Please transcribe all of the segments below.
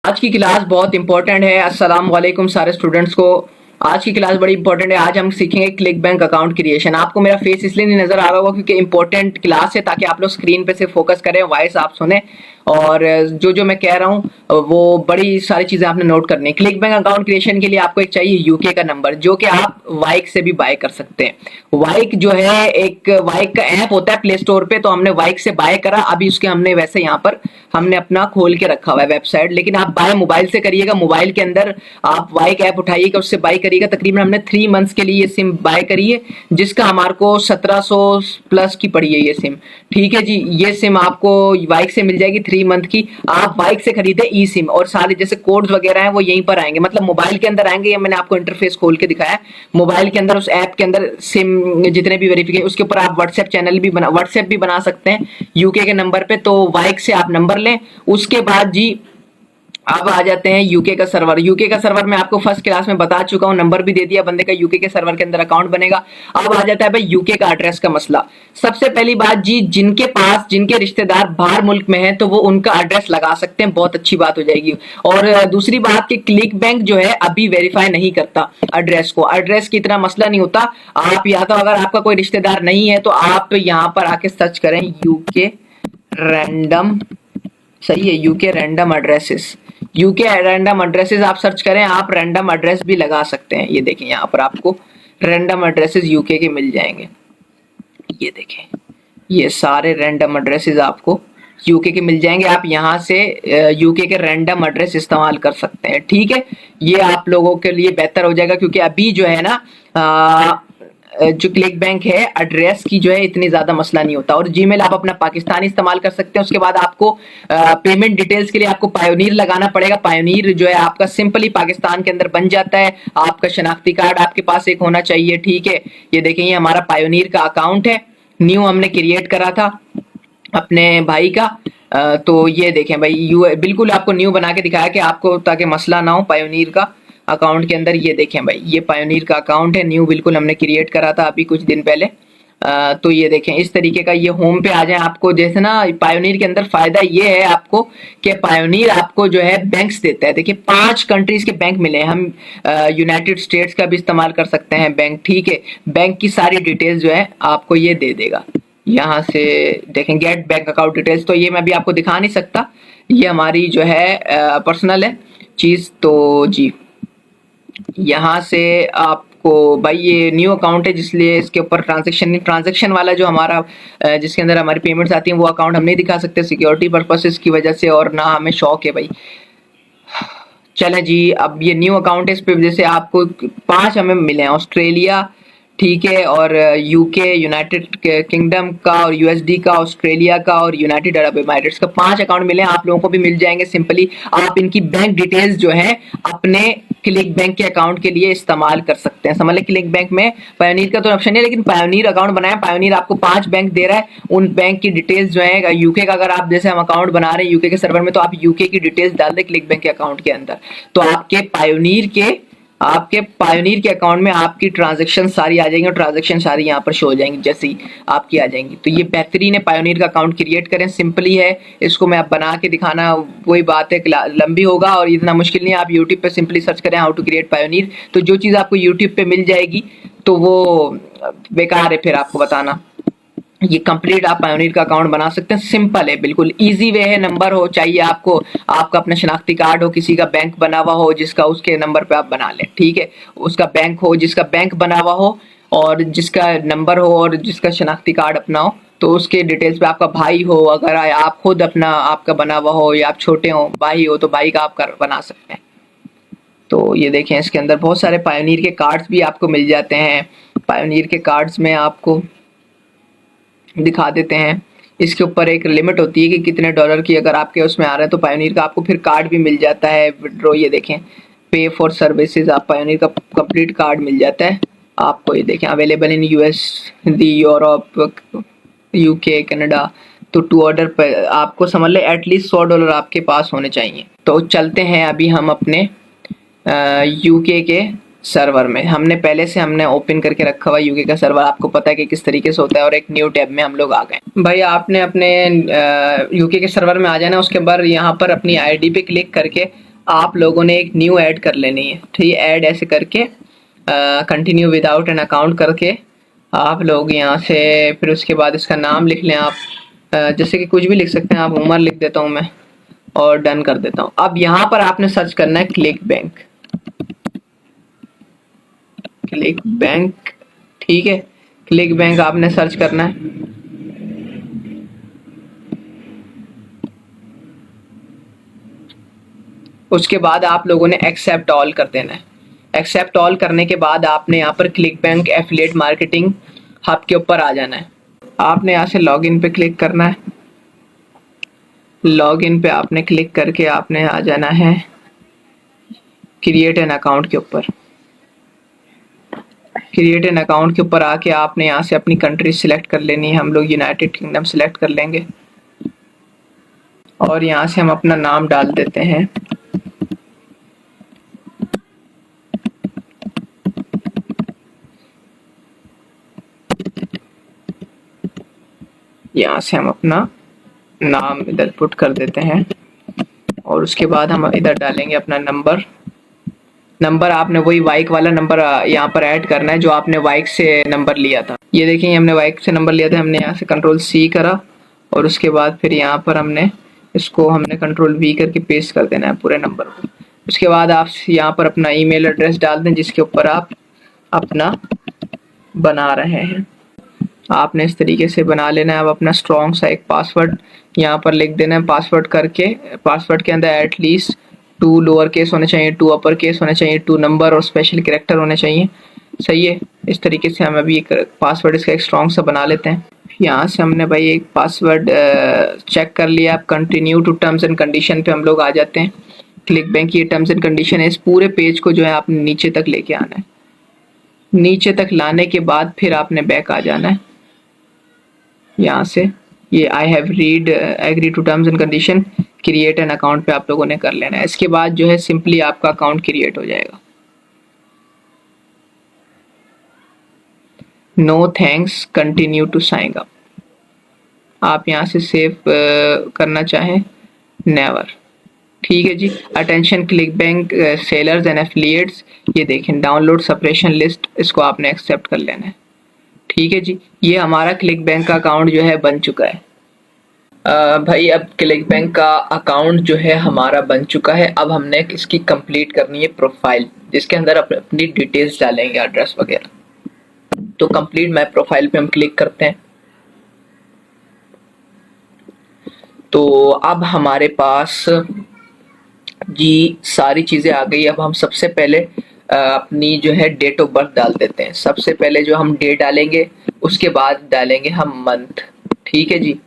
आज की क्लास बहुत इंपॉर्टेंट है। अस्सलाम वालेकुम सारे स्टूडेंट्स को। आज की क्लास बड़ी इंपॉर्टेंट है। आज हम सीखेंगे क्लिक बैंक अकाउंट क्रिएशन। आपको मेरा फेस इसलिए नहीं नजर आ रहा होगा क्योंकि इंपॉर्टेंट क्लास है, ताकि आप लोग स्क्रीन पे से फोकस करें, वॉइस आप सुने और जो जो मैं कह रहा हूँ वो बड़ी सारी चीजें आपने नोट करनी है। क्लिक बैंक अकाउंट क्रिएशन के लिए आपको एक चाहिए यूके का नंबर, जो कि आप वाइक से भी बाय कर सकते हैं। वाइक जो है, एक वाइक का ऐप होता है प्ले स्टोर पे, तो हमने वाइक से बाय करा। अभी उसके हमने वैसे यहाँ पर हमने अपना खोल के रखा हुआ है वेबसाइट, लेकिन आप बाय मोबाइल से करिएगा। मोबाइल के अंदर आप वाइक ऐप उठाइएगा, उससे बाय करिएगा। तकरीबन हमने 3 मंथ्स के लिए ये सिम बाय करी है, जिसका हमारे को 1700 प्लस की पड़ी है ये सिम। ठीक है जी, ये सिम आपको वाइक से मिल जाएगी 3 मंथ की। आप वाइक से खरीदे ई सिम, और सारे जैसे कोड्स वगैरह हैं वो यहीं पर आएंगे, मतलब मोबाइल के अंदर आएंगे। ये मैंने आपको इंटरफेस खोल के दिखाया। मोबाइल के अंदर उस ऐप के अंदर सिम जितने भी वेरिफिकेशन, उसके ऊपर आप व्हाट्सएप भी बना सकते हैं यूके के नंबर पे। तो वाइक से आप नंबर लें। उसके बाद जी अब आ जाते हैं यूके का सर्वर। यूके का सर्वर मैं आपको फर्स्ट क्लास में बता चुका हूं, नंबर भी दे दिया बंदे का। यूके के सर्वर के अंदर अकाउंट बनेगा। अब आ जाता है भाई यूके का एड्रेस का मसला। सबसे पहली बात जी, जिनके रिश्तेदार बाहर मुल्क में हैं, तो वो उनका एड्रेस लगा सकते हैं, बहुत अच्छी बात हो जाएगी। और दूसरी बात कि क्लिक बैंक जो है अभी वेरीफाई नहीं करता एड्रेस को। एड्रेस की इतना मसला नहीं होता। आप या तो अगर आपका कोई रिश्तेदार नहीं है तो आप यहाँ पर आके सर्च करें यूके रैंडम, सही है, UK random addresses. UK random addresses आप सर्च करें। आप रैंडम एड्रेस भी लगा सकते हैं। ये देखें, यहाँ पर आपको रैंडम एड्रेसेस यूके के मिल जाएंगे। ये देखें, ये सारे रैंडम एड्रेसेस आपको यूके के मिल जाएंगे। आप यहाँ से यूके के रैंडम एड्रेस इस्तेमाल कर सकते हैं। ठीक है, ये आप लोगों के लिए बेहतर हो जाएगा, क्योंकि अभी जो है ना जो क्लिक बैंक है, एड्रेस की जो है इतनी ज्यादा मसला नहीं होता। और जीमेल आप अपना पाकिस्तानी इस्तेमाल कर सकते हैं। उसके बाद आपको पेमेंट डिटेल्स के लिए आपको पायोनीर लगाना पड़ेगा। पायोनीर जो है आपका सिंपली पाकिस्तान के अंदर बन जाता है। आपका शनाख्ती कार्ड आपके पास एक होना चाहिए। ठीक है, ये देखें, ये हमारा पायोनीर का अकाउंट है, न्यू हमने क्रिएट करा था अपने भाई का। तो ये देखें भाई, यू बिल्कुल आपको न्यू बना के दिखाया कि आपको, ताकि मसला ना हो पायोनीर का अकाउंट के अंदर। ये देखें भाई, ये पायोनीर का अकाउंट है, न्यू बिल्कुल हमने क्रिएट करा था अभी कुछ दिन पहले। तो ये देखें, इस तरीके का ये होम पे आ जाए आपको। जैसे ना पायोनीर के अंदर फायदा ये है आपको कि पायोनीर आपको जो है बैंक्स देता है। देखिए 5 कंट्रीज के बैंक मिले हैं। हम यूनाइटेड स्टेट्स का भी इस्तेमाल कर सकते हैं बैंक। ठीक है, बैंक की सारी डिटेल्स जो है आपको ये दे देगा। यहाँ से देखें, गेट बैंक अकाउंट डिटेल्स, तो ये मैं भी आपको दिखा नहीं सकता, ये हमारी जो है पर्सनल है चीज। तो जी यहाँ से आपको भाई, ये न्यू अकाउंट है, जिसलिए इसके ऊपर ट्रांजैक्शन वाला जो हमारा जिसके अंदर हमारी पेमेंट्स आती हैं, वो अकाउंट हम नहीं दिखा सकते सिक्योरिटी पर्पसेस की वजह से, और ना हमें शौक है भाई। चले जी, अब ये न्यू अकाउंट है, इस पे जैसे आपको 5 हमें मिले हैं, ऑस्ट्रेलिया, ठीक है, और यूके, यूनाइटेड किंगडम का, और यूएसडी का, ऑस्ट्रेलिया का, और यूनाइटेड अरब एमिरेट्स का 5 अकाउंट मिले हैं। आप लोगों को भी मिल जाएंगे। सिंपली आप इनकी बैंक डिटेल्स जो है अपने क्लिक बैंक के अकाउंट के लिए इस्तेमाल कर सकते हैं। समझ लें, क्लिक बैंक में पायोनीर का तो ऑप्शन नहीं है, लेकिन पायोनीर अकाउंट बनाया। पायोनीर आपको 5 बैंक दे रहा है। उन बैंक की डिटेल्स जो है यूके का, अगर आप जैसे हम अकाउंट बना रहे हैं यूके के सर्वर में, तो आप यूके की डिटेल्स डाल दें क्लिक बैंक के अकाउंट के अंदर, तो आपके पायोनीर के अकाउंट में आपकी ट्रांजैक्शन सारी आ जाएंगी, और ट्रांजैक्शन सारी यहाँ पर शो हो जाएंगी जैसे ही आपकी आ जाएंगी। तो ये बेहतरीन है, पायोनीर का अकाउंट क्रिएट करें, सिंपली है। इसको मैं अब बना के दिखाना वही बात है, लंबी होगा और इतना मुश्किल नहीं है। आप यूट्यूब पे सिंपली सर्च करें हाउ टू क्रिएट पायोनीर, तो जो चीज़ आपको यूट्यूब पे मिल जाएगी तो वो बेकार है फिर आपको बताना। ये कंप्लीट आप पायोनीर का अकाउंट बना सकते हैं। सिंपल है, बिल्कुल इजी वे है। नंबर हो चाहिए आपको, आपका अपना शनाख्ती कार्ड हो, किसी का बैंक बना हुआ हो जिसका, उसके नंबर पे आप बना लें। ठीक है, उसका बैंक हो जिसका बैंक बना हुआ हो, और जिसका नंबर हो, और जिसका शनाख्ती कार्ड अपना हो, तो उसके डिटेल्स पे आपका भाई हो, अगर आप खुद अपना आपका बना हुआ हो, या आप छोटे हो, भाई हो, तो भाई का आप बना सकते हैं। तो ये देखें, इसके अंदर बहुत सारे पायोनीर के कार्ड्स भी आपको मिल जाते हैं। पायोनीर के कार्ड्स में आपको दिखा देते हैं। इसके ऊपर एक लिमिट होती है कि कितने डॉलर की अगर आपके उसमें आ रहा है, तो पायोनीर का आपको फिर कार्ड भी मिल जाता है विड्रॉ। ये देखें, पे फॉर सर्विसेज, आप पायोनीर का कंप्लीट कार्ड मिल जाता है आपको। ये देखें, available in US, the Europe, UK, Canada. तो टू ऑर्डर पर आपको समझ ले एटलीस्ट $100 आपके पास होने चाहिए। तो चलते हैं अभी हम अपने यूके के सर्वर में। हमने ओपन करके रखा हुआ यूके का सर्वर, आपको पता है कि किस तरीके से होता है, और एक न्यू टैब में हम लोग आ गए। भाई आपने अपने यूके के सर्वर में आ जाना। उसके बाद यहाँ पर अपनी आईडी पे क्लिक करके आप लोगों ने एक न्यू ऐड कर लेनी है। ठीक है, ऐड ऐसे करके कंटिन्यू विदाउट एन अकाउंट करके आप लोग यहाँ से फिर उसके बाद इसका नाम लिख लें आप, जैसे कि कुछ भी लिख सकते हैं आप, उमर लिख देता हूँ मैं और डन कर देता हूँ। अब यहाँ पर आपने सर्च करना है क्लिक बैंक, क्लिक बैंक। ठीक है, क्लिक बैंक आपने सर्च करना है। उसके बाद आप लोगों ने एक्सेप्ट ऑल कर देना है। एक्सेप्ट ऑल करने के बाद आपने यहाँ पर click bank affiliate marketing hub के ऊपर आ जाना है। आपने यहाँ से लॉगिन पे क्लिक करना है। लॉगिन पे आपने क्लिक करके आपने आ जाना है क्रिएट एन अकाउंट के ऊपर। क्रिएट एन अकाउंट के ऊपर आके आपने यहाँ से अपनी कंट्री सिलेक्ट कर लेनी है। हम लोग यूनाइटेड किंगडम सिलेक्ट कर लेंगे और यहाँ से हम अपना नाम डाल देते हैं। यहाँ से हम अपना नाम इधर पुट कर देते हैं और उसके बाद हम इधर डालेंगे अपना नंबर। नंबर आपने वही वाइक वाला नंबर यहाँ पर ऐड करना है जो आपने वाइक से नंबर लिया था। ये देखिए हमने वाइक से नंबर लिया था, हमने यहाँ से कंट्रोल सी करा और उसके बाद फिर यहाँ पर हमने कंट्रोल वी करके पेस्ट कर देना है पूरे नंबर को। उसके बाद आप यहाँ पर अपना ईमेल एड्रेस डाल दें जिसके ऊपर आप अपना बना रहे हैं। आपने इस तरीके से बना लेना है। अब अपना स्ट्रॉन्ग सा एक पासवर्ड यहाँ पर लिख देना है। पासवर्ड करके पासवर्ड के अंदर एटलीस्ट 2 लोअर केस होने चाहिए, 2 अपर केस होने चाहिए, 2 नंबर और स्पेशल कैरेक्टर होने चाहिए। सही है, इस तरीके से हम अभी एक पासवर्ड इसका एक स्ट्रॉन्ग सा बना लेते हैं। यहाँ से हमने भाई एक पासवर्ड चेक कर लिया। अब continue to terms and condition पे हम लोग आ जाते हैं। क्लिक बैंक की टर्म्स एंड कंडीशन है। इस पूरे पेज को जो है आपने नीचे तक लेके आना है। नीचे तक लाने के बाद फिर आपने बैक आ जाना है। यहाँ से ये I have read agree to terms and condition create an account पे आप लोगों ने कर लेना है। इसके बाद जो है सिंपली आपका अकाउंट क्रिएट हो जाएगा। No thanks, continue to sign up. आप यहाँ से सेव करना चाहें नेवर। ठीक है जी। Attention click bank sellers and affiliates, ये देखें डाउनलोड सेपरेशन लिस्ट, इसको आपने एक्सेप्ट कर लेना है। ठीक है जी, ये हमारा क्लिक बैंक का अकाउंट जो है बन चुका है। भाई अब क्लिक बैंक का अकाउंट जो है हमारा बन चुका है। अब हमने इसकी कंप्लीट करनी है प्रोफाइल, जिसके अंदर अपनी डिटेल्स डालेंगे, एड्रेस वगैरह। तो कंप्लीट माय प्रोफाइल पे हम क्लिक करते हैं। तो अब हमारे पास जी सारी चीजें आ गई। अब हम सबसे पहले अपनी जो है डेट ऑफ बर्थ डाल देते हैं। सबसे पहले जो हम डे डालेंगे, उसके बाद डालेंगे हम मंथ। ठीक है जी।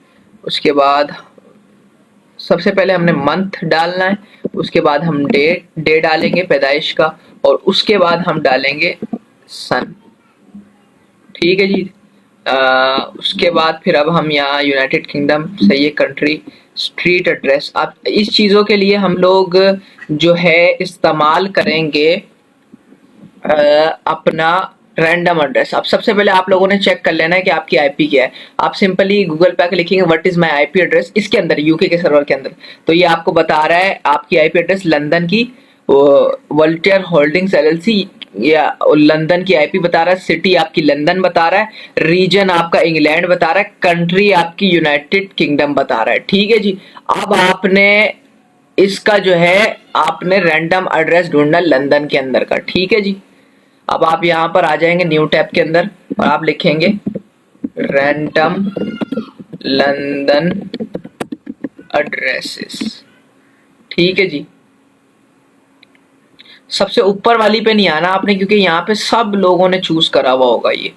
उसके बाद सबसे पहले हमने मंथ डालना है, उसके बाद हम डे डालेंगे पैदाइश का, और उसके बाद हम डालेंगे सन। ठीक है जी। उसके बाद फिर अब हम यहाँ यूनाइटेड किंगडम, सही है, कंट्री, स्ट्रीट एड्रेस। अब इस चीज़ों के लिए हम लोग जो है इस्तेमाल करेंगे अपना रैंडम एड्रेस। अब सबसे पहले आप लोगों ने चेक कर लेना है कि आपकी आईपी क्या है। आप सिंपली गूगल पे आके लिखेंगे what is my IP address, इसके अंदर यूके के सर्वर के अंदर, तो ये आपको बता रहा है आपकी आईपी एड्रेस लंदन की वोल्टेयर होल्डिंग्स एलएलसी, या लंदन की आईपी बता रहा है, सिटी आपकी लंदन बता रहा है, रीजन आपका इंग्लैंड बता रहा है, कंट्री आपकी यूनाइटेड किंगडम बता रहा है। ठीक है जी। अब आपने इसका जो है आपने रैंडम एड्रेस ढूंढना लंदन के अंदर का। ठीक है जी। अब आप यहाँ पर आ जाएंगे न्यू टैब के अंदर और आप लिखेंगे रैंडम लंदन एड्रेसेस। ठीक है जी। सबसे ऊपर वाली पे नहीं आना आपने, क्योंकि यहाँ पे सब लोगों ने चूज करा हुआ होगा। ये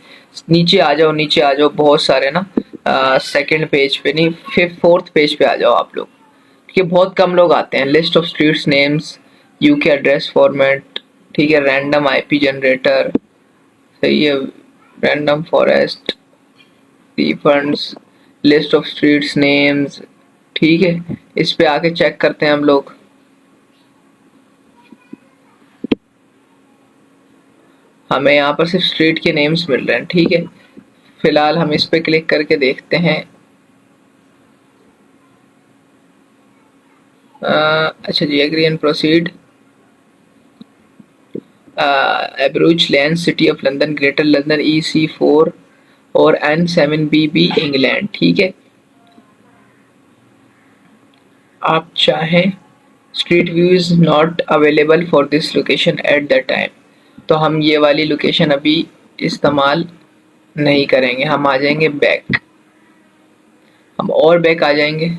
नीचे आ जाओ, नीचे आ जाओ, बहुत सारे ना सेकंड पेज पे नहीं, फोर्थ पेज पे आ जाओ आप लोग, क्योंकि बहुत कम लोग आते हैं। List of streets names, UK address format, ठीक है, रैंडम आईपी जनरेटर, सही है, random forest, refunds, list of streets names. ठीक है, इस पे आके चेक करते हैं हम लोग। हमें यहाँ पर सिर्फ स्ट्रीट के नेम्स मिल रहे हैं। ठीक है, फिलहाल हम इस पे क्लिक करके देखते हैं। अच्छा जी, agree and proceed. Abchurch Lane, City of London, Greater London, EC4 और N7BB इंग्लैंड। ठीक है, आप चाहें street view is not available for this location at the time, तो हम ये वाली लोकेशन अभी इस्तेमाल नहीं करेंगे, हम आ जाएंगे बैक, हम और बैक आ जाएंगे।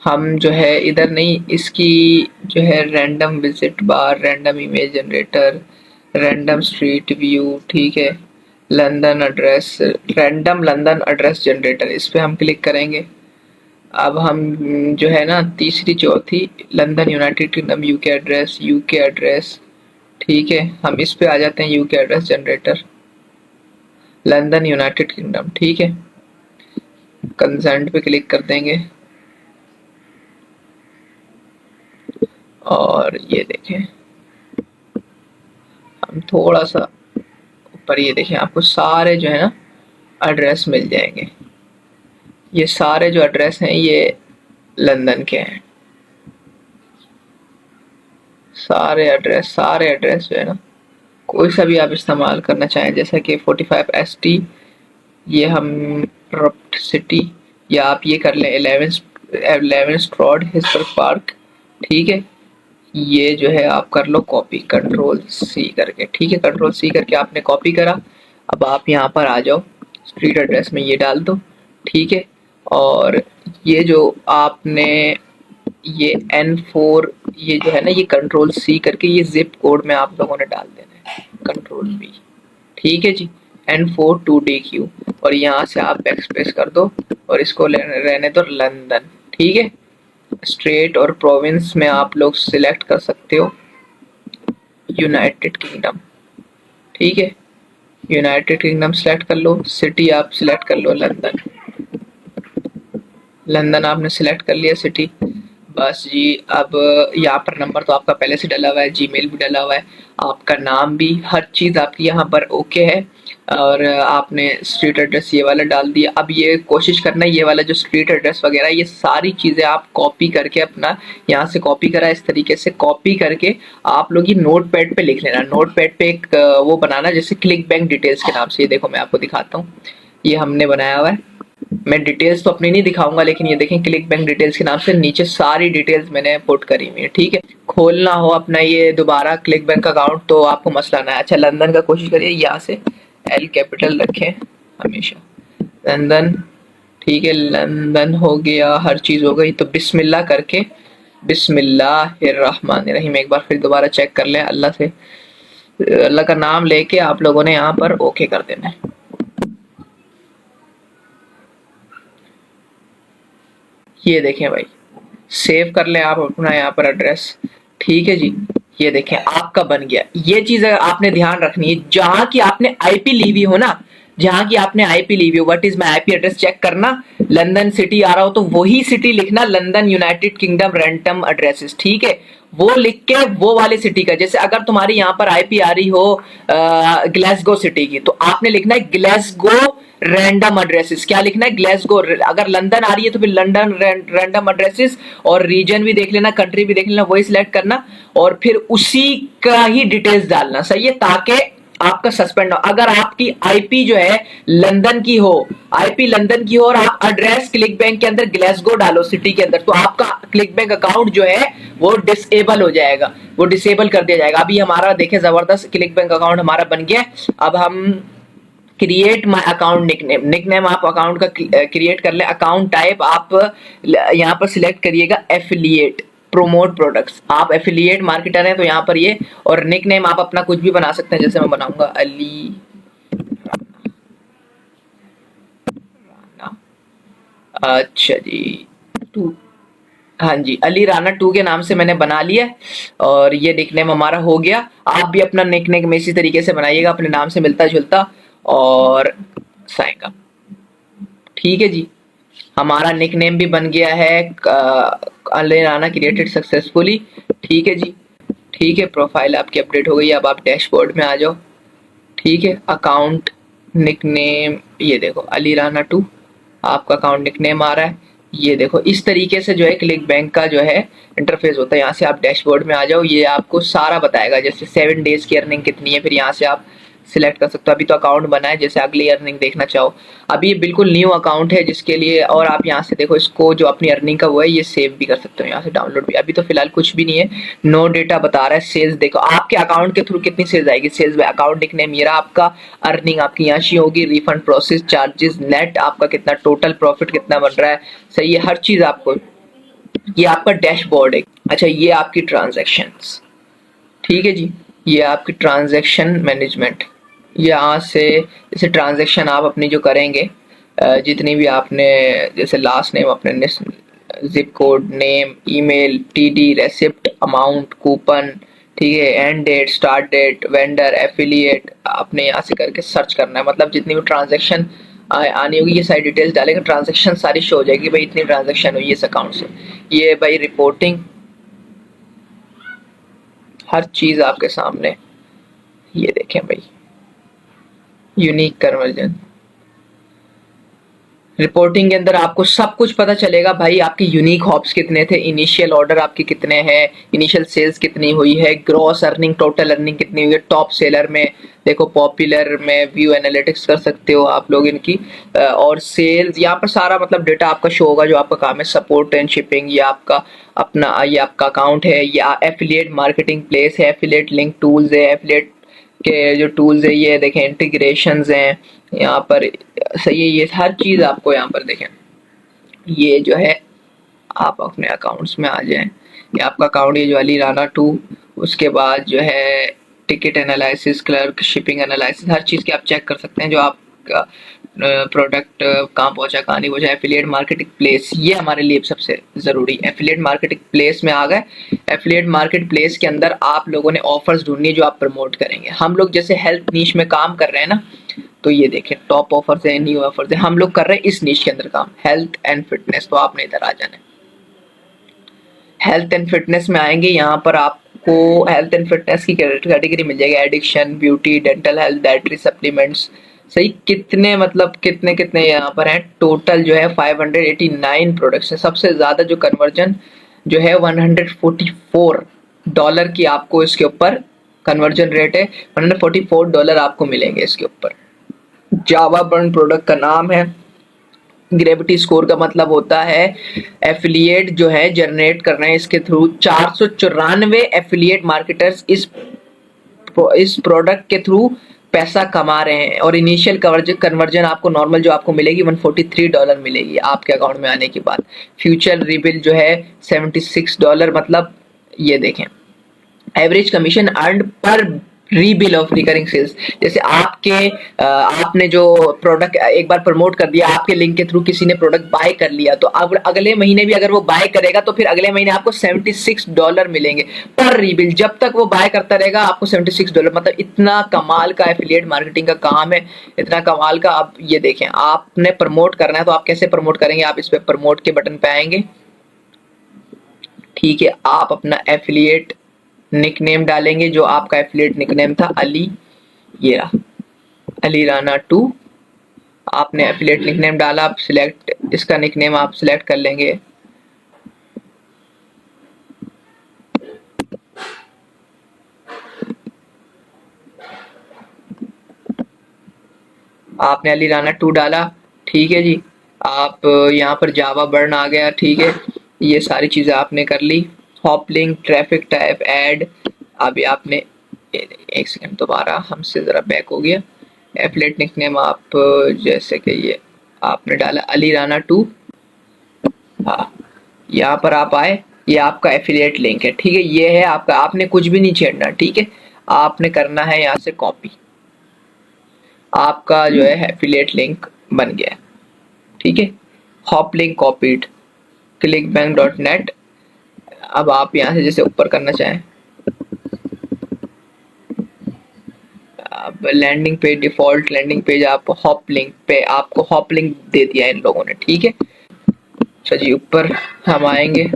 हम जो है इधर नहीं, इसकी जो है रैंडम विजिट बार, random image generator, random street view, ठीक है, London address, random London address generator, इस पे हम क्लिक करेंगे। अब हम जो है ना तीसरी चौथी, London United kingdom UK address, UK address, ठीक है, हम इस पे आ जाते हैं, UK address generator, London United kingdom, ठीक है, कंसेंट पे क्लिक कर देंगे। और ये देखें, हम थोड़ा सा ऊपर, ये देखें, आपको सारे जो है ना एड्रेस मिल जाएंगे। ये सारे जो एड्रेस हैं ये लंदन के हैं, सारे एड्रेस जो है ना, कोई सा भी आप इस्तेमाल करना चाहें, जैसा कि 45ST, ये हम रप्ट सिटी, या आप ये कर लें 11 स्ट्रॉड हिस्टोरिक पार्क, ठीक है, ये जो है आप कर लो कॉपी, Ctrl+C करके, ठीक है, Ctrl+C करके आपने कॉपी करा। अब आप यहाँ पर आ जाओ, स्ट्रीट एड्रेस में ये डाल दो, ठीक है, और ये जो आपने ये N4, ये जो है ना, ये Ctrl+C करके ये जिप कोड में आप लोगों ने डाल देना है, Ctrl+V, ठीक है जी, N4 2DQ, और यहाँ से आप बैकस्पेस कर दो और इसको रहने दो लंदन, ठीक है। स्टेट और प्रोविंस में आप लोग सिलेक्ट कर सकते हो यूनाइटेड किंगडम, ठीक है, यूनाइटेड किंगडम सिलेक्ट कर लो, सिटी आप सिलेक्ट कर लो लंदन, लंदन आपने सिलेक्ट कर लिया सिटी, बस जी। अब यहाँ पर नंबर तो आपका पहले से डला हुआ है, जीमेल भी डला हुआ है, आपका नाम भी, हर चीज़ आपकी यहाँ पर ओके है, और आपने स्ट्रीट एड्रेस ये वाला डाल दिया। अब ये कोशिश करना है ये वाला जो स्ट्रीट एड्रेस वगैरह, ये सारी चीज़ें आप कॉपी करके अपना यहाँ से कॉपी करा, इस तरीके से कॉपी करके आप लोग ये नोट पैड पे लिख लेना। नोट पैड पे एक वो बनाना जैसे क्लिक बैंक डिटेल्स के नाम से, ये देखो मैं आपको दिखाता हूँ, ये हमने बनाया हुआ है, मैं डिटेल्स तो अपनी नहीं दिखाऊंगा, लेकिन ये देखें क्लिक बैंक डिटेल्स के नाम से नीचे सारी डिटेल्स मैंने पुट करी हुई है, ठीक है। खोलना हो अपना ये दोबारा क्लिक बैंक अकाउंट तो आपको मसला ना है। अच्छा, लंदन का कोशिश करिए, यहाँ से L कैपिटल रखें हमेशा, लंदन, ठीक है, लंदन हो गया, हर चीज़ हो गई, तो बिस्मिल्लाह करके, बिस्मिल्लाहिर्रहमानिर्रहीम, एक बार फिर दोबारा चेक कर लें, अल्लाह से, अल्लाह का नाम लेके आप लोगों ने यहाँ पर ओके कर देना है। ये देखें भाई, सेव कर लें आप अपना यहाँ पर एड्रेस, ठीक है जी, ये देखें आपका बन गया। ये चीज आपने ध्यान रखनी है, जहां की आपने आईपी ली हुई हो ना, जहां की आपने आईपी ली हुई हो, what is my IP address check करना, लंदन सिटी आ रहा हो तो वही सिटी लिखना, London United Kingdom random addresses, ठीक है, वो लिख के वो वाले सिटी का, जैसे अगर तुम्हारी यहाँ पर आईपी आ रही हो ग्लासगो सिटी की, तो आपने लिखना है ग्लासगो रैंडम एड्रेसेस, क्या लिखना है, ग्लासगो। अगर लंदन आ रही है तो फिर लंदन रैंडम एड्रेसेस, और रीजन भी देख लेना, कंट्री भी देख लेना, वही सिलेक्ट करना, और फिर उसी का ही डिटेल्स डालना, सही है, ताकि आपका सस्पेंड हो। अगर आपकी आईपी जो है लंदन की हो, आईपी लंदन की हो, और आप एड्रेस क्लिक बैंक के अंदर ग्लासगो डालो सिटी के अंदर, तो आपका क्लिक बैंक अकाउंट जो है वो डिसेबल हो जाएगा, वो डिसेबल कर दिया जाएगा। अभी हमारा देखें जबरदस्त क्लिक बैंक अकाउंट हमारा बन गया। अब हम create my account nickname, nickname आप अकाउंट का क्रिएट कर ले। अकाउंट टाइप आप यहाँ पर सिलेक्ट करिएगा एफिलिएट, प्रोमोट प्रोडक्ट्स, आप एफिलिएट मार्केटर हैं तो यहाँ पर ये, और निकनेम आप अपना कुछ भी बना सकते हैं, जैसे मैं बनाऊंगा अली राना, अच्छा जी 2, हाँ जी, अली राना 2 के नाम से मैंने बना लिया, और ये निकनेम हमारा हो गया। आप भी अपना निकनेम इसी तरीके से बनाइएगा, अपने नाम से मिलता जुलता, और साइन अप, ठीक है जी, हमारा निकनेम भी बन गया है अली राना क्रिएटेड सक्सेसफुली, ठीक है जी, ठीक है, प्रोफाइल आपकी अपडेट हो गई। अब आप डैशबोर्ड में आ जाओ, ठीक है, अकाउंट निकनेम, ये देखो अली राना 2 आपका अकाउंट निकनेम आ रहा है। ये देखो इस तरीके से जो है क्लिक बैंक का जो है इंटरफेस होता है। यहाँ से आप डैशबोर्ड में आ जाओ, ये आपको सारा बताएगा, जैसे 7 डेज की अर्निंग कितनी है, फिर यहाँ से आप सिलेक्ट कर सकते हो। अभी तो अकाउंट बना है, जैसे अगली अर्निंग देखना चाहो। अभी ये बिल्कुल न्यू अकाउंट है जिसके लिए, और आप यहाँ से देखो इसको जो अपनी अर्निंग का वो है ये सेव भी कर सकते हो, यहाँ से डाउनलोड भी। अभी तो फिलहाल कुछ भी नहीं है, नो डेटा बता रहा है। सेल्स देखो आपके अकाउंट के थ्रू कितनी सेल्स आएगी, सेल्स बाय अकाउंट निकनेम, ये आपका अर्निंग आपकी यहाँ से होगी, रिफंड प्रोसेस चार्जेस, नेट आपका कितना, टोटल प्रॉफिट कितना बन रहा है, सही है, हर चीज आपको। ये आपका डैशबोर्ड है। अच्छा ये आपकी ट्रांजैक्शंस, ठीक है जी, ये आपकी ट्रांजैक्शन मैनेजमेंट। यहाँ से जैसे ट्रांजैक्शन आप अपनी जो करेंगे, जितनी भी आपने, जैसे लास्ट नेम अपने, zip code, name, email, TD, receipt, amount, coupon, ठीक है, end date, start date, vendor, affiliate, आपने यहाँ से करके सर्च करना है। मतलब जितनी भी ट्रांजैक्शन आनी होगी ये सारी डिटेल्स डालेंगे, ट्रांजैक्शन सारी शो हो जाएगी, भाई इतनी ट्रांजैक्शन हुई इस अकाउंट से। ये भाई रिपोर्टिंग, हर चीज आपके सामने, ये देखें भाई, यूनिक कन्वर्जन रिपोर्टिंग के अंदर आपको सब कुछ पता चलेगा भाई। आपके यूनिक हॉप्स कितने थे, इनिशियल ऑर्डर आपके कितने हैं, इनिशियल सेल्स कितनी हुई है, ग्रॉस अर्निंग, टोटल अर्निंग कितनी हुई है, टॉप सेलर में देखो, पॉपुलर में व्यू एनालिटिक्स कर सकते हो आप लोग इनकी, और सेल्स यहाँ पर सारा मतलब डेटा आपका शो होगा। जो आपका काम है सपोर्ट एंड शिपिंग, ये आपका अपना, ये आपका अकाउंट है, या एफिलिएट मार्केटिंग प्लेस है, एफिलिएट लिंक टूल्स है, एफिलिएट के जो टूल्स है ये देखें, इंटीग्रेशंस हैं यहाँ पर, सही है, ये हर चीज आपको यहाँ पर देखें। ये जो है आप अपने अकाउंट्स में आ जाएं, ये आपका अकाउंट, ये जो अली राना 2, उसके बाद जो है ticket analysis, clerk, shipping analysis, हर चीज की आप चेक कर सकते हैं। जो आपका प्रोडक्ट कहाँ पहुंचा, कहाँ नहीं पहुंचा, एफिलिएट मार्केटिंग प्लेस, ये हमारे लिए सबसे जरूरी। एफिलिएट मार्केटिंग प्लेस में आ गए, एफिलिएट मार्केट प्लेस के अंदर आप लोगों ने ऑफर्स ढूंढनी है जो आप प्रमोट करेंगे। हम लोग जैसे हेल्थ नीश में काम कर रहे हैं ना, तो ये देखें टॉप ऑफर्स है, न्यू ऑफर्स है, हम लोग कर रहे हैं इस नीश के अंदर काम, हेल्थ एंड फिटनेस। तो आपने इधर आ जाना है, हेल्थ एंड फिटनेस में आएंगे, यहाँ पर आपको हेल्थ एंड फिटनेस की कैटेगरी मिल जाएगी, addiction, beauty, dental health, dietary supplements, सही। कितने मतलब कितने कितने यहाँ पर हैं, टोटल जो है 589 प्रोडक्ट्स है। सबसे ज्यादा जो कन्वर्जन जो है $144 की आपको इसके ऊपर कन्वर्जन रेट है, $144 आपको मिलेंगे इसके ऊपर। जावा बर्न प्रोडक्ट का नाम है। ग्रेविटी स्कोर का मतलब होता है एफिलिएट जो है जनरेट कर रहे हैं इसके थ्रू, 494 एफिलिएट मार्केटर्स इस प्रोडक्ट के थ्रू पैसा कमा रहे हैं, और इनिशियल कन्वर्जन आपको नॉर्मल जो आपको मिलेगी $143 मिलेगी आपके अकाउंट में आने के बाद। फ्यूचर रिबिल जो है $76, मतलब ये देखें एवरेज कमीशन अर्नड पर रीबिल ऑफ रिकरिंग सेल्स। जैसे आपने जो प्रोडक्ट एक बार प्रमोट कर दिया, आपके लिंक के थ्रू किसी ने प्रोडक्ट बाय कर लिया, तो अब अगले महीने भी अगर वो बाय करेगा तो फिर अगले महीने आपको $76 मिलेंगे पर रीबिल। जब तक वो बाय करता रहेगा आपको $76, मतलब इतना कमाल का एफिलिएट मार्केटिंग का काम है, इतना कमाल का। अब ये देखें आपने प्रमोट करना है तो आप कैसे प्रमोट करेंगे, आप इस पे प्रमोट के बटन पे आएंगे, ठीक है, आप अपना एफिलिएट निकनेम डालेंगे, जो आपका एफिलिएट निकनेम था अली, ये रहा अली राना 2। आपने एफिलिएट निकनेम डाला, आप सिलेक्ट, इसका निकनेम आप सिलेक्ट कर लेंगे, आपने अली राना 2 डाला, ठीक है जी। आप यहाँ पर जावा बर्न आ गया, ठीक है, ये सारी चीजें आपने कर ली। Hop link, traffic type, ad, अभी आपने एक सेकंड दोबारा हमसे जरा बैक हो गया। एफिलिएट निकनेम आप जैसे कि ये आपने डाला अली राना 2, हाँ, यहाँ पर आप आए, ये आपका एफिलिएट लिंक है, ठीक है, ये है आपका, आपने कुछ भी नहीं छेड़ना, ठीक है, आपने करना है यहाँ से कॉपी, आपका जो है एफिलिएट लिंक बन गया, ठीक है, हॉप लिंक कॉपीड, clickbank.net। अब आप यहाँ से जैसे ऊपर करना चाहें, अब landing page, default landing page, आप हॉप लिंक पे, आपको हॉप लिंक दे दिया इन लोगों ने, ठीक है। अच्छा जी, ऊपर हम आएंगे,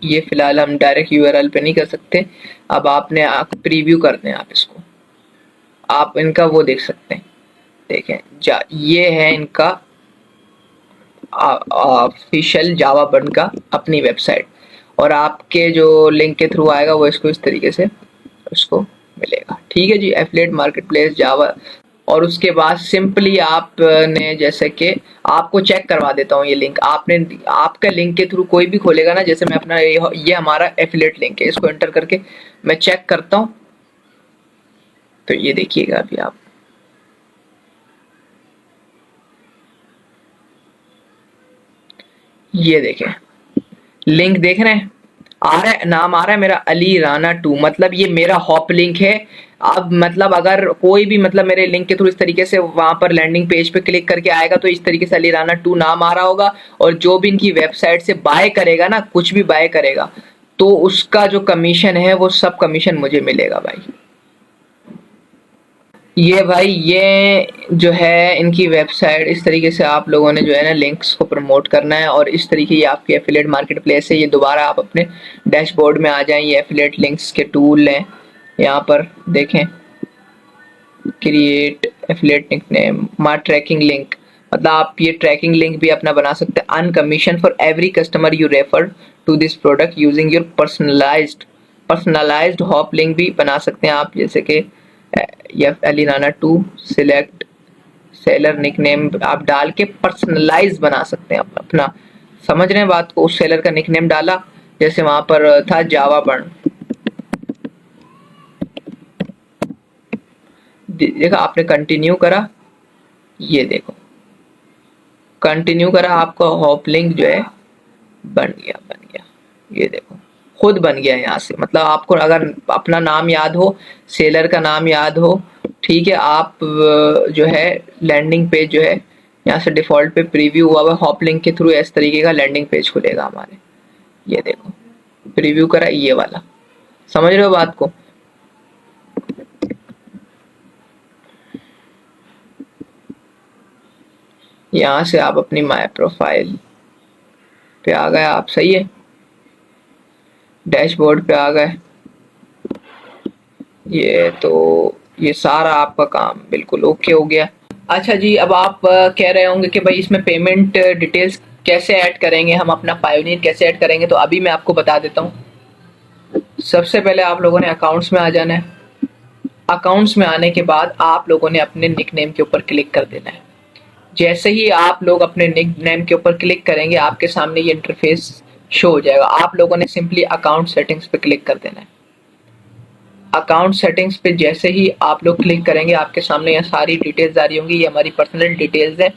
ये फिलहाल हम डायरेक्ट यूआरएल पे नहीं कर सकते, अब आपने प्रीव्यू करते हैं, आप इसको, आप इनका वो देख सकते हैं, देखें ये है इनका ऑफिशियल जावा बर्न का अपनी वेबसाइट, और आपके जो लिंक के थ्रू आएगा वो इसको इस तरीके से उसको मिलेगा। ठीक है जी, एफिलिएट मार्केट प्लेस जावा। और उसके बाद सिंपली आपने जैसे कि आपको चेक करवा देता हूँ, ये लिंक आपने आपका लिंक के थ्रू कोई भी खोलेगा ना, जैसे मैं अपना ये हमारा एफिलिएट लिंक है, इसको एंटर करके मैं चेक करता हूँ। तो ये देखिएगा अभी आप, ये देखें लिंक देख रहे हैं, आ रहा है, नाम आ रहा है मेरा अली राना 2, मतलब ये मेरा हॉप लिंक है। अब मतलब अगर कोई भी मतलब मेरे लिंक के थ्रू इस तरीके से वहां पर लैंडिंग पेज पे क्लिक करके आएगा तो इस तरीके से अली राना 2 नाम आ रहा होगा, और जो भी इनकी वेबसाइट से बाय करेगा ना, कुछ भी बाय करेगा, तो उसका जो कमीशन है वो सब कमीशन मुझे मिलेगा भाई। ये भाई ये जो है इनकी वेबसाइट, इस तरीके से आप लोगों ने जो है ना लिंक्स को प्रमोट करना है, और इस तरीके ये आपकी एफिलिएट मार्केट प्लेस है। ये दोबारा आप अपने डैशबोर्ड में आ जाएं, ये एफिलिएट लिंक्स के टूल लें, यहाँ पर देखें create affiliate nickname my tracking link, मतलब आप ये ट्रैकिंग लिंक भी अपना बना सकते हैं। Earn commission for every customer you refer to this product using your personalised hop link भी बना सकते हैं आप, जैसे कि Ali Rana 2 select seller nickname आप डाल के पर्सनलाइज बना सकते हैं अपना। समझ रहे हैं बात को, उस सेलर का निकनेम डाला, जैसे वहां पर था जावा बर्न, देखा आपने, कंटिन्यू करा, ये देखो कंटिन्यू करा, आपका हॉप लिंक जो है बन गया, ये देखो खुद बन गया यहाँ से। मतलब आपको अगर अपना नाम याद हो, सेलर का नाम याद हो, ठीक है, आप जो है लैंडिंग पेज जो है यहाँ से डिफॉल्ट पे प्रीव्यू हुआ हुआ हॉप लिंक के थ्रू इस तरीके का लैंडिंग पेज खुलेगा हमारे, ये देखो प्रीव्यू करा, ये वाला, समझ रहे हो बात को। यहाँ से आप अपनी माय प्रोफाइल पे आ गए आप, सही है, डैशबोर्ड पे आ गए, ये तो ये सारा आपका काम बिल्कुल ओके हो गया। अच्छा जी, अब आप कह रहे होंगे कि भाई इसमें पेमेंट डिटेल्स कैसे ऐड करेंगे, हम अपना पायोनियर कैसे ऐड करेंगे, तो अभी मैं आपको बता देता हूँ। सबसे पहले आप लोगों ने अकाउंट्स में आ जाना है। अकाउंट्स में आने के बाद आप लोगों ने अपने निकनेम के ऊपर क्लिक कर देना है। जैसे ही आप लोग अपने निकनेम के ऊपर क्लिक करेंगे आपके सामने ये इंटरफेस शो हो जाएगा। आप लोगों ने सिंपली अकाउंट सेटिंग्स पे क्लिक कर देना है। अकाउंट सेटिंग्स पे जैसे ही आप लोग क्लिक करेंगे आपके सामने यहाँ सारी डिटेल्स आ रही होंगी, ये हमारी पर्सनल डिटेल्स है।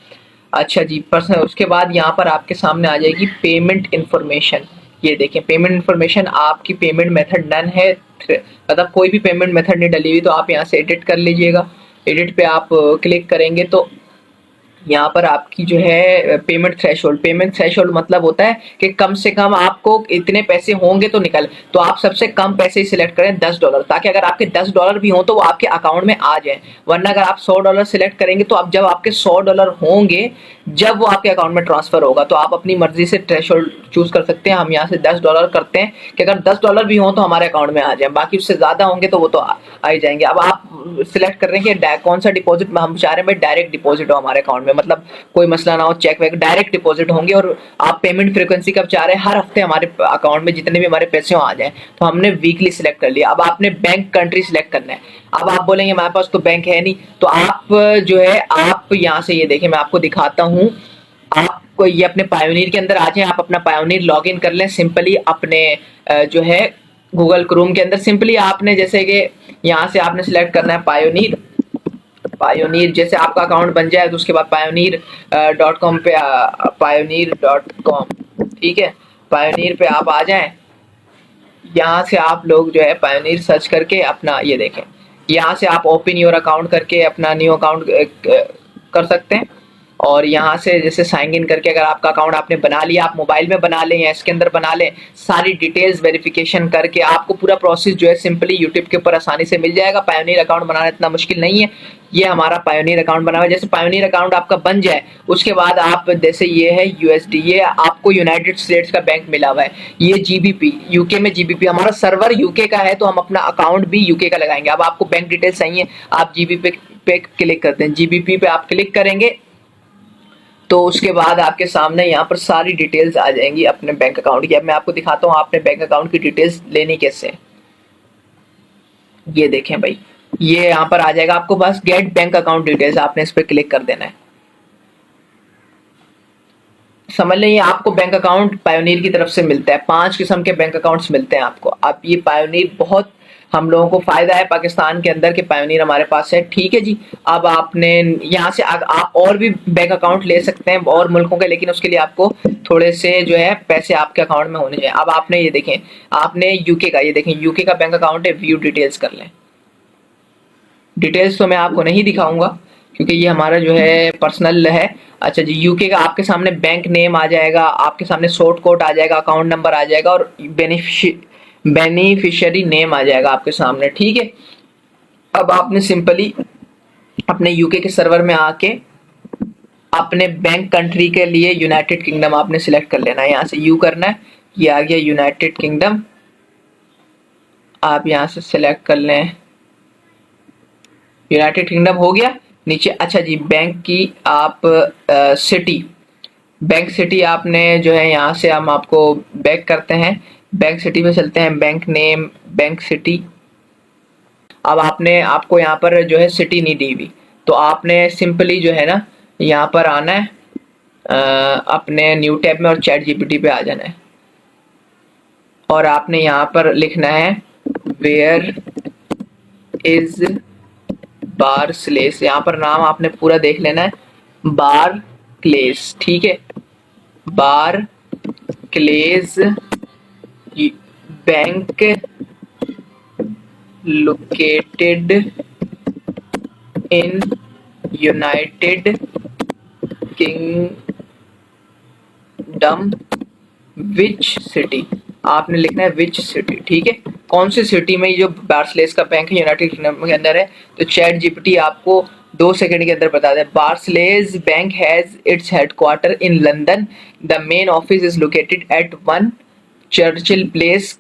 अच्छा जी, पर्सनल, उसके बाद यहाँ पर आपके सामने आ जाएगी पेमेंट इन्फॉर्मेशन। ये देखें पेमेंट इन्फॉर्मेशन, आपकी पेमेंट मेथड डन है, मतलब कोई भी पेमेंट मेथड नहीं डली हुई तो आप यहाँ से एडिट कर लीजिएगा। एडिट पे आप क्लिक करेंगे तो यहाँ पर आपकी जो है पेमेंट थ्रेशोल्ड मतलब होता है कि कम से कम आपको इतने पैसे होंगे तो निकल, तो आप सबसे कम पैसे ही सिलेक्ट करें $10, ताकि अगर आपके $10 भी हो तो वो आपके अकाउंट में आ जाए। वरना अगर आप $100 सिलेक्ट करेंगे तो अब जब आपके $100 होंगे जब वो आपके अकाउंट में ट्रांसफर होगा, तो आप अपनी मर्जी से थ्रेशोल्ड चूज कर सकते हैं। हम यहाँ से $10 करते हैं कि अगर $10 भी हो तो हमारे अकाउंट में आ जाए, बाकी उससे ज्यादा होंगे तो वो तो आ ही जाएंगे। अब आप सिलेक्ट कर रहे हैं कि कौन सा डिपॉजिट में हम चाह रहे हैं, भाई डायरेक्ट डिपॉजिट हो हमारे अकाउंट में, मतलब कोई मसला ना हो, चेक वैक डायरेक्ट डिपॉजिट होंगे। और आप पेमेंट फ्रीक्वेंसी कब चाह रहे हैं, हर हफ्ते हमारे अकाउंट में जितने भी हमारे पैसे आ जाए, तो हमने वीकली सिलेक्ट कर लिया। अब आपने बैंक कंट्री सिलेक्ट करना है। अब आप बोलेंगे हमारे पास तो बैंक है नहीं, तो आप जो है आप यहाँ से ये देखिए मैं आपको दिखाता हूँ, आपको ये अपने पायोनियर के अंदर आ जाए, आप अपना पायोनियर लॉग इन कर लें सिंपली अपने जो है गूगल क्रोम के अंदर। सिंपली आपने जैसे कि यहाँ से आपने सिलेक्ट करना है पायोनियर, जैसे आपका अकाउंट बन जाए तो उसके बाद पायोनियर.com पे पायोनियर.com, ठीक है, पायोनियर पे आप आ जाएं। यहाँ से आप लोग जो है पायोनियर सर्च करके अपना ये देखें, यहाँ से आप ओपन योर अकाउंट करके अपना न्यू अकाउंट कर सकते हैं। और यहाँ से जैसे साइन इन करके अगर आपका अकाउंट आपने बना लिया, आप मोबाइल में बना लें या इसके अंदर बना लें, सारी डिटेल्स वेरिफिकेशन करके आपको पूरा प्रोसेस जो है सिंपली यूट्यूब के ऊपर आसानी से मिल जाएगा। पायोनियर अकाउंट बनाना इतना मुश्किल नहीं है। ये हमारा पायोनियर अकाउंट बना हुआ है। जैसे पायोनियर अकाउंट आपका बन जाए उसके बाद आप जैसे ये है यूएसडी, ये आपको यूनाइटेड स्टेट्स का बैंक मिला हुआ है। ये जीबीपी, यूके में जीबीपी, हमारा सर्वर यूके का है तो हम अपना अकाउंट भी यूके का लगाएंगे। अब आपको बैंक डिटेल्स चाहिए, आप जीबीपी पे क्लिक करते हैं, जीबीपी पे आप क्लिक करेंगे तो उसके बाद आपके सामने यहाँ पर सारी डिटेल्स आ जाएंगी अपने बैंक अकाउंट की। अब मैं आपको दिखाता हूँ आपने बैंक अकाउंट की डिटेल्स लेनी कैसे है। ये देखें भाई, ये यहाँ पर आ जाएगा आपको पास गेट बैंक अकाउंट डिटेल्स, आपने इस पर क्लिक कर देना है। समझ लें, ये आपको बैंक अकाउंट पायोनियर की तरफ से मिलता है। 5 किस्म के बैंक अकाउंट्स मिलते हैं आपको। अब ये पायोनियर बहुत हम लोगों को फायदा है पाकिस्तान के अंदर के पायोनियर हमारे पास है, ठीक है जी। अब आपने यहाँ से आप और भी बैंक अकाउंट ले सकते हैं और मुल्कों के, लेकिन उसके लिए आपको थोड़े से जो है पैसे आपके अकाउंट में होने चाहिए। अब आपने ये देखें, आपने यूके का, ये देखें यूके का बैंक अकाउंट है, व्यू डिटेल्स कर लें। डिटेल्स तो मैं आपको नहीं दिखाऊंगा क्योंकि ये हमारा जो है पर्सनल है। अच्छा जी, यूके का आपके सामने बैंक नेम आ जाएगा, आपके सामने सोर्ट कोड आ जाएगा, अकाउंट नंबर आ जाएगा और बेनिफिशियरी नेम आ जाएगा आपके सामने, ठीक है। अब आपने सिंपली अपने यूके के सर्वर में आके अपने बैंक कंट्री के लिए यूनाइटेड किंगडम आपने सिलेक्ट कर लेना है। यहाँ से यू करना है, ये आ गया यूनाइटेड किंगडम, आप यहाँ से सिलेक्ट कर लें, यूनाइटेड किंगडम हो गया नीचे। अच्छा जी, बैंक की आप सिटी, बैंक सिटी आपने जो है, यहाँ से हम आपको बैक करते हैं, बैंक सिटी में चलते हैं, बैंक नेम, बैंक सिटी। अब आपको यहाँ पर जो है सिटी नहीं दी हुई, तो आपने सिंपली जो है ना यहाँ पर आना है अपने न्यू टैब में और चैट जीपीटी पे आ जाना है और आपने यहाँ पर लिखना है वेयर इज बार स्लेस, यहाँ पर नाम आपने पूरा देख लेना है, बार क्लेस, ठीक है। Barclays bank located in United Kingdom which city, आपने लिखना है विच सिटी, ठीक है। कौन सी सिटी में ये जो बार्सलेस का बैंक है यूनाइटेड किंगडम के अंदर है, तो चैट जीपीटी आपको 2 सेकंड के अंदर बता दे। Barclays bank has its headquarter in London, the main office is located at 1 Churchill Place,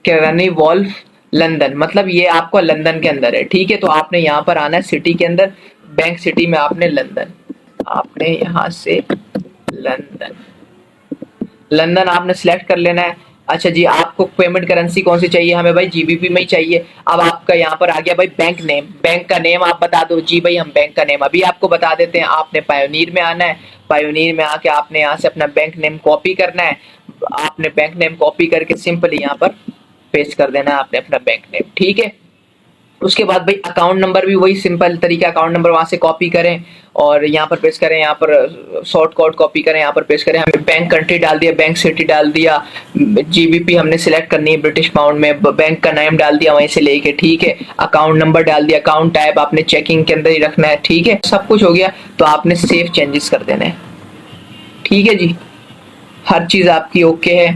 कैरनी वॉल्फ, लंदन। मतलब ये आपको लंदन के अंदर है, ठीक है। तो आपने यहाँ पर आना है सिटी के अंदर, बैंक सिटी में आपने लंदन, आपने यहाँ से लंदन आपने सिलेक्ट कर लेना है। अच्छा जी, आपको पेमेंट करेंसी कौन सी चाहिए, हमें भाई जीबीपी में ही चाहिए। अब आपका यहाँ पर आ गया भाई बैंक नेम, बैंक का नेम आप बता दो जी भाई, हम बैंक का नेम अभी आपको बता देते हैं। आपने पायोनियर में आना है, पायोनियर में आके आपने यहाँ से अपना बैंक नेम कॉपी करना है, आपने बैंक नेम कॉपी करके सिंपली यहाँ पर पेस्ट कर देना है आपने अपना बैंक नेम, ठीक है। उसके बाद भाई अकाउंट नंबर भी वही सिंपल तरीका, अकाउंट नंबर वहां से कॉपी करें और यहाँ पर पेस्ट करें, यहाँ पर शॉर्ट कोड कॉपी करें, यहाँ पर पेस्ट करें। हमने बैंक कंट्री डाल दिया, बैंक सिटी डाल दिया, जीबीपी हमने सिलेक्ट करनी है ब्रिटिश पाउंड में, बैंक का नाम डाल दिया वहीं से लेके, ठीक है। अकाउंट नंबर डाल दिया, अकाउंट टाइप आपने चेकिंग के अंदर ही रखना है, ठीक है। सब कुछ हो गया तो आपने सेव चेंजेस कर देना है, ठीक है जी। हर चीज आपकी ओके है,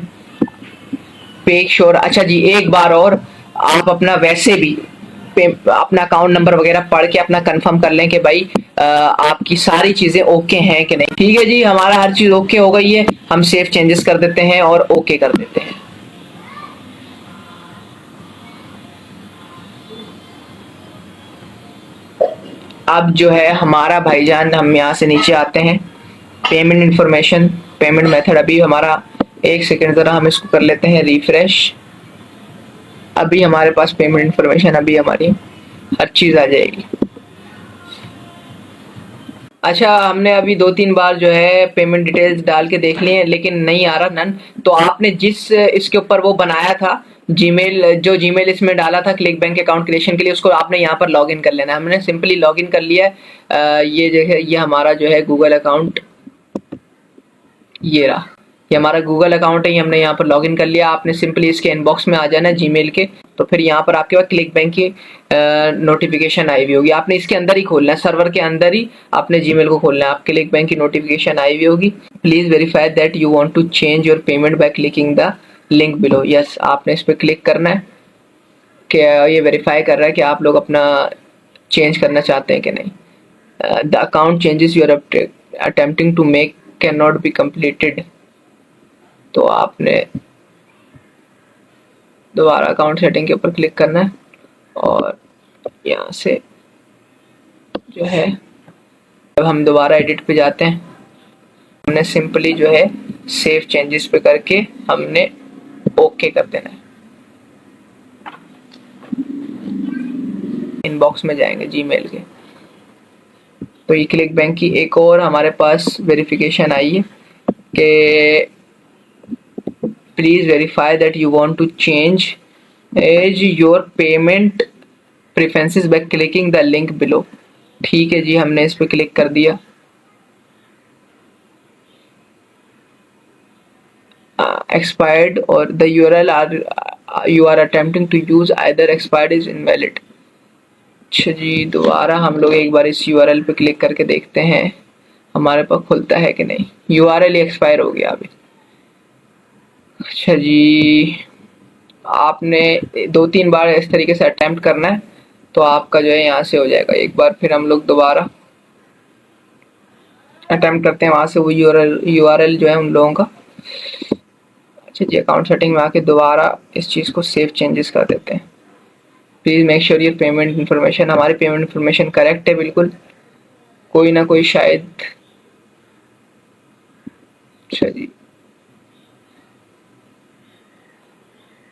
पे श्योर। अच्छा जी, एक बार और आप अपना वैसे भी अपना अकाउंट नंबर वगैरह पढ़ के अपना कंफर्म कर लें कि भाई आपकी सारी चीजें ओके हैं कि नहीं, ठीक है जी। हमारा हर चीज ओके हो गई है, हम सेव चेंजेस कर देते हैं और ओके कर देते हैं। अब जो है हमारा भाईजान, हम यहाँ से नीचे आते हैं, पेमेंट इंफॉर्मेशन, पेमेंट मेथड अभी हमारा, एक सेकेंड जरा हम इसको कर लेते हैं रिफ्रेश। अभी हमारे पास पेमेंट इंफॉर्मेशन, अभी हमारी हर चीज आ जाएगी। अच्छा, हमने अभी 2-3 बार जो है पेमेंट डिटेल्स डाल के देख लिए लेकिन नहीं आ रहा नन। तो आपने जिस इसके ऊपर वो बनाया था जीमेल, जो जीमेल इसमें डाला था क्लिक बैंक अकाउंट क्रिएशन के लिए, उसको आपने यहाँ पर लॉगिन कर लेना है। हमने सिंपली लॉगिन कर लिया है। ये जो है ये हमारा जो है गूगल अकाउंट, ये रहा, ये हमारा गूगल अकाउंट है, ये हमने यहाँ पर लॉगिन कर लिया। आपने सिंपली इसके इनबॉक्स में आ जाना है जीमेल के, तो फिर यहाँ पर आपके पास क्लिक बैंक की नोटिफिकेशन आई हुई होगी, आपने इसके अंदर ही खोलना है, सर्वर के अंदर ही अपने जीमेल को खोलना है। आप क्लिक बैंक की नोटिफिकेशन आई हुई होगी, please verify that you want to change your payment by clicking the link below. Yes, आपने इस पर क्लिक करना है कि ये वेरीफाई कर रहा है कि आप लोग अपना चेंज करना चाहते हैं कि नहीं। The account changes you are attempting to make can not be completed. तो आपने दोबारा अकाउंट सेटिंग के ऊपर क्लिक करना है और यहाँ से जो है, जब हम दोबारा एडिट पे जाते हैं हमने सिंपली जो है सेव चेंजेस पे करके हमने ओके कर देना है। इनबॉक्स में जाएंगे जीमेल के, तो ये क्लिक बैंक की एक और हमारे पास वेरिफिकेशन आई है कि please verify that you want to change as your payment preferences by clicking the link below. ठीक है जी, हमने इस पे क्लिक कर दिया। एक्सपायर्ड और the URL you are attempting to use either expired is invalid. अच्छा जी, दोबारा हम लोग एक बार इस यूआरएल पे क्लिक करके देखते हैं हमारे पास खुलता है कि नहीं। यूआरएल एक्सपायर हो गया अभी। अच्छा जी, आपने 2-3 बार इस तरीके से अटेम्प्ट करना है तो आपका जो है यहाँ से हो जाएगा। एक बार फिर हम लोग दोबारा अटेम्प्ट करते हैं, वहाँ से वो यूआरएल जो है उन लोगों का। अच्छा जी, अकाउंट सेटिंग में आके दोबारा इस चीज़ को सेव चेंजेस कर देते हैं। प्लीज़ मेक श्योर ये पेमेंट इन्फॉर्मेशन, हमारी पेमेंट इन्फॉर्मेशन करेक्ट है बिल्कुल, कोई ना कोई शायद। अच्छा जी,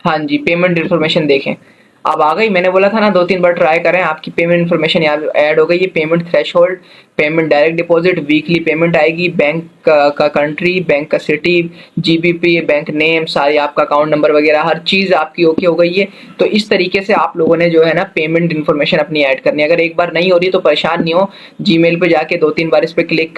हाँ जी, पेमेंट इन्फॉर्मेशन देखें अब आ गई। मैंने बोला था ना 2-3 बार ट्राई करें, आपकी पेमेंट इन्फॉर्मेशन यहाँ ऐड हो गई। ये payment threshold, payment direct deposit, weekly payment आएगी, बैंक का कंट्री, बैंक का सिटी, जीबीपी, बैंक नेम, सारी आपका अकाउंट नंबर वगैरह हर चीज़ आपकी ओके हो गई है। तो इस तरीके से आप लोगों ने जो है ना पेमेंट इन्फॉर्मेशन अपनी ऐड करनी है। अगर एक बार नहीं हो रही तो परेशान नहीं हो, जीमेल पे जाके 2-3 बार इस पर क्लिक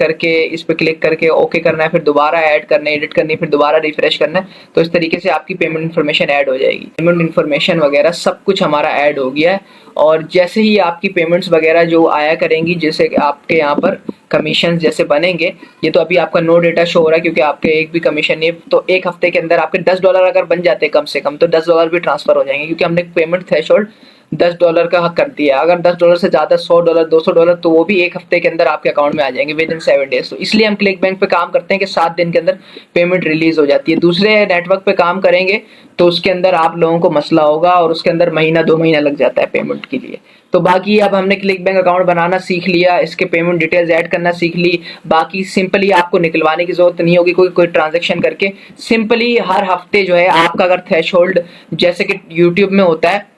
करके ओके करना है, फिर दोबारा ऐड करना है, एडिट करनी है, फिर दोबारा रिफ्रेश करना है। तो इस तरीके से आपकी पेमेंट इन्फॉर्मेशन ऐड हो जाएगी। पेमेंट इन्फॉर्मेशन वगैरह सब कुछ हमारा ऐड हो गया है। और जैसे ही आपकी पेमेंट्स वगैरह जो आया करेंगी, जैसे कि आपके यहाँ पर कमीशन जैसे बनेंगे, ये तो अभी आपका नो डेटा शो हो रहा है क्योंकि आपके एक भी कमीशन नहीं है। तो एक हफ्ते के अंदर आपके $10 अगर बन जाते हैं कम से कम, तो $10 भी ट्रांसफर हो जाएंगे क्योंकि हमने पेमेंट थ्रेशोल्ड $10 का हक कर दिया। अगर $10 से ज़्यादा $100, $200 तो वो भी एक हफ्ते के अंदर आपके अकाउंट में आ जाएंगे विद इन 7 डेज। तो इसलिए हम क्लिक बैंक पे काम करते हैं कि 7 दिन के अंदर पेमेंट रिलीज हो जाती है। दूसरे नेटवर्क पे काम करेंगे तो उसके अंदर आप लोगों को मसला होगा और उसके अंदर महीना 2 महीना लग जाता है पेमेंट के लिए। तो बाकी अब हमने क्लिक बैंक अकाउंट बनाना सीख लिया, इसके पेमेंट डिटेल्स ऐड करना सीख ली। बाकी सिंपली आपको निकलवाने की जरूरत नहीं होगी कोई ट्रांजैक्शन करके। सिंपली हर हफ्ते जो है आपका अगर थ्रेशोल्ड जैसे कि यूट्यूब में होता है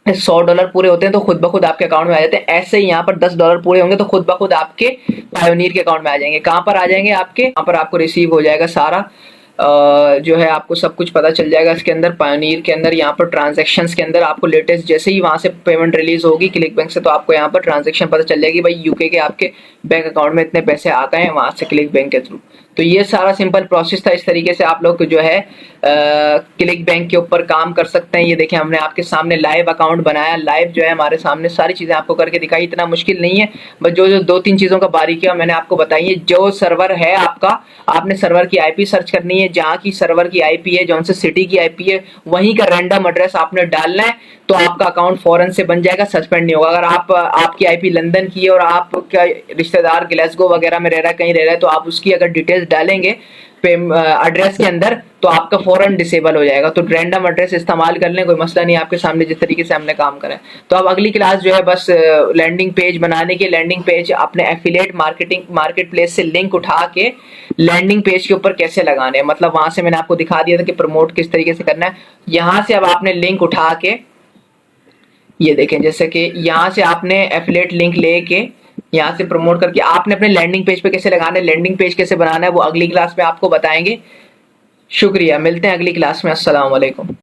$100 पूरे होते हैं तो खुद ब खुद आपके अकाउंट में आ जाते हैं, ऐसे ही यहाँ पर $10 पूरे होंगे तो खुद ब खुद आपके पायोनियर के अकाउंट में आ जाएंगे। कहाँ पर आ जाएंगे आपके, यहाँ पर आपको रिसीव हो जाएगा सारा जो है आपको सब कुछ पता चल जाएगा इसके अंदर पायोनियर के अंदर। यहाँ पर ट्रांजैक्शंस के अंदर आपको लेटेस्ट जैसे ही वहाँ से पेमेंट रिलीज होगी क्लिक बैंक से तो आपको यहाँ पर ट्रांजैक्शन पता चल जाएगी भाई यूके के आपके बैंक अकाउंट में इतने पैसे आ गए हैं वहाँ से क्लिक बैंक के थ्रू। तो ये सारा सिंपल प्रोसेस था। इस तरीके से आप लोग जो है क्लिक बैंक के ऊपर काम कर सकते हैं। ये देखें हमने आपके सामने लाइव अकाउंट बनाया, लाइव जो है हमारे सामने सारी चीज़ें आपको करके दिखाई। इतना मुश्किल नहीं है, बस जो 2-3 चीज़ों का बारीकियां मैंने आपको बताई है। जो सर्वर है आपका, आपने सर्वर की आईपी सर्च करनी है, जहाँ की सर्वर की आईपी है, जौन से सिटी की आईपी है वहीं का रैंडम एड्रेस आपने डालना है तो आपका अकाउंट फौरन से बन जाएगा, सस्पेंड नहीं होगा। अगर आपकी आईपी लंदन की है और आपका रिश्तेदार ग्लासगो वगैरह में रह रहा है, कहीं रह रहा है, तो आप उसकी अगर डिटेल्स डालेंगे एड्रेस के अंदर तो आपका फौरन डिसेबल हो जाएगा। तो रैंडम एड्रेस इस्तेमाल कर लें, कोई मसला नहीं आपके सामने जिस तरीके से हमने काम करा है। तो अब अगली क्लास जो है बस लैंडिंग पेज बनाने की, लैंडिंग पेज अपने एफिलिएट मार्केट प्लेस से लिंक उठा के लैंडिंग पेज के ऊपर कैसे लगाने हैं, मतलब वहां से मैंने आपको दिखा दिया था कि प्रमोट किस तरीके से करना है। यहाँ से अब आपने लिंक उठा के, ये देखें जैसे कि यहाँ से आपने एफिलिएट लिंक लेके यहाँ से प्रमोट करके आपने अपने लैंडिंग पेज पे कैसे लगाना है, लैंडिंग पेज कैसे बनाना है वो अगली क्लास में आपको बताएंगे। शुक्रिया, मिलते हैं अगली क्लास में। अस्सलाम वालेकुम।